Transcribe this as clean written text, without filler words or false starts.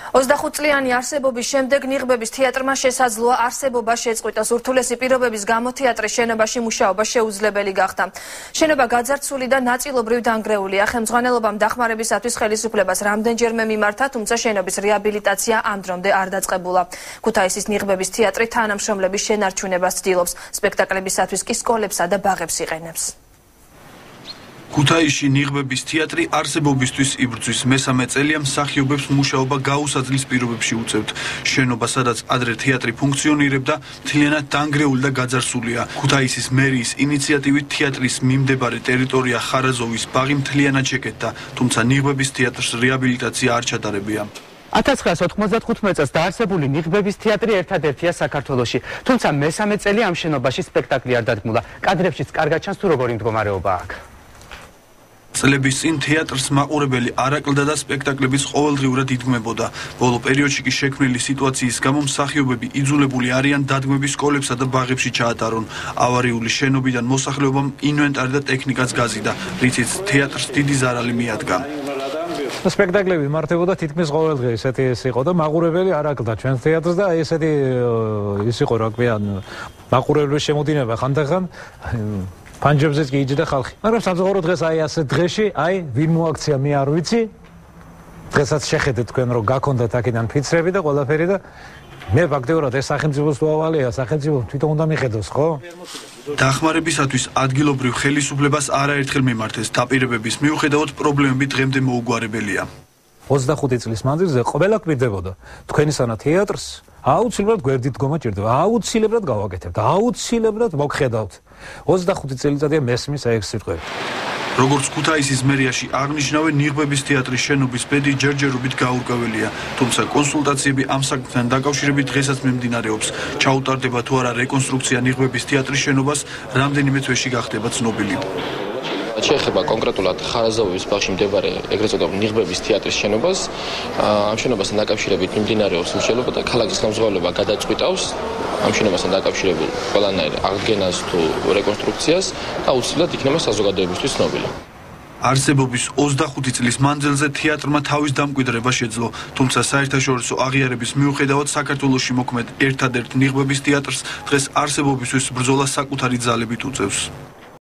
25 წლიანი არსებობის შემდეგ ნიღბების თეატრმა შესაძლოა არსებობა შეწყვიტოს. ურთულესი პირობების გამო თეატრის შენობაში მუშაობა შეუძლებელი გახდა. შენობა გაძარცვული და ნაწილობრივ დანგრეულია. ხელმძღვანელობამ დახმარებისათვის ხელისუფლებას რამდენჯერმე მიმართა, თუმცა შენობის რეაბილიტაცია ამ დრომდე არ დაწყებულა. ქუთაისის ნიღბების თეატრი თანამშრომლების შენარჩუნებას ცდილობს. სპექტაკლებისათვის კი სკოლებსა და ბაღებს იყენებს. ქუთაისში ნიღბების თეატრი არსებობისთვის იბრძვის. მესამე წელია მსახიობებს მუშაობა გაუსაძლის პირობებში უწევთ. შენობა, სადაც ადრე თეატრი ფუნქციონირებდა, მთლიანად დანგრეული და გაძარცვულია. ქუთაისის მერიის ინიციატივით თეატრის მიმდებარე ტერიტორია ხარაზოვის ბაღი მთლიანად შეკეთდა, თუმცა ნიღბების თეატრს რეაბილიტაცია არ ჩატარებია. 1995 წელს დაარსებული ნიღბების თეატრი ერთადერთია საქართველოში, თუმცა მესამე წელი ამ შენობაში სპექტაკლი არ დადგმულა. კადრებშიც კარგად ჩანს თუ როგორი მდგომარეობა აქვს. წლების წინ თეატრს მაყურებელი არ აკლდა და სპექტაკლებიც ყოველდღიურად იდგმებოდა. ბოლო პერიოდში კი შექმნილი სიტუაციის გამო მსახიობები იძულებული არიან დადგმების სკოლებსა და ბაღებში ჩაატარონ. ავარიული შენობიდან მოსახლეობამ ინვენტარი და ტექნიკაც გაზიდა, რითიც თეატრს დიდი ზარალი მიადგა. სპექტაკლები მართებოდა თითქმის ყოველდღე ესეთი იყო და მაყურებელი არ აკლდა ჩვენს თეატრს და ესეთი ის იყო რა ქვია, მაყურებლის შემოდინება ხანდახან ფანჯებზეც კი იჯდა ხალხი. მაგრამ სამწუხაროდ დღეს ასეთ დღეში, ვინ მოაქცია მე არ ვიცი. დღესაც შეხედეთ თქვენ რომ გაქონდათ აქედან ფიცრები და ყველაფერი და მე ფაქტიურად ეს სახელმწიფოს დავალია, სახელმწიფო თვითონ უნდა მიხედოს, ხო? დახმარებისათვის ადგილობრივ ხელისუფლებას არაერთხელ მიმართეს. დაპირებების მიუხედავად პრობლემები დღემდე მოუგვარებელია. 25 წლის მანძილზე ყველა კვირდებოდა თქვენისანა თეატრს აუცილებლად გვერდით დგომა ჭირდება, აუცილებლად გავაკეთებთ, აუცილებლად მოგხედავთ. 25 წელიწადია მესმის ეს სიტყვები. როგორც ქუთაისის მერიაში აღნიშნავენ, ნიღბების თეატრის შენობის ბედი ჯერჯერობით გაურკვეველია, თუმცა კონსულტაციები ამ საკითხთან დაკავშირებით დღესაც მიმდინარეობს. ჩაუტარდება თუ არა რეკონსტრუქცია ნიღბების თეატრის შენობას, რამდენიმე თვეში გახდება ცნობილი. შეეხება კონკრეტულად ხარაზოვის ბაღში მდებარე ეგრეთ წოდებული ნიღბების თეატრის შენობას. ამ შენობასთან დაკავშირებით მიმდინარეობს მშენებლობა და ქალაქის ხელმძღვანელობა გადაწყვიტავს ამ შენობასთან დაკავშირებულ ყველანაირ აღდგენას თუ რეკონსტრუქციას და აუცილებლად იქნება საზოგადოებისთვის ცნობილი. არსებობის 25 წლის მანძილზე თეატრმა თავის დამკვიდრება შეძლო, თუმცა საერთაშორისო აღიარების მიუხედავად საქართველოში მოქმედ ერთადერთ ნიღბების თეატრს დღეს არსებობისთვის ბრძოლა საკუთარი ძალებით უწევს.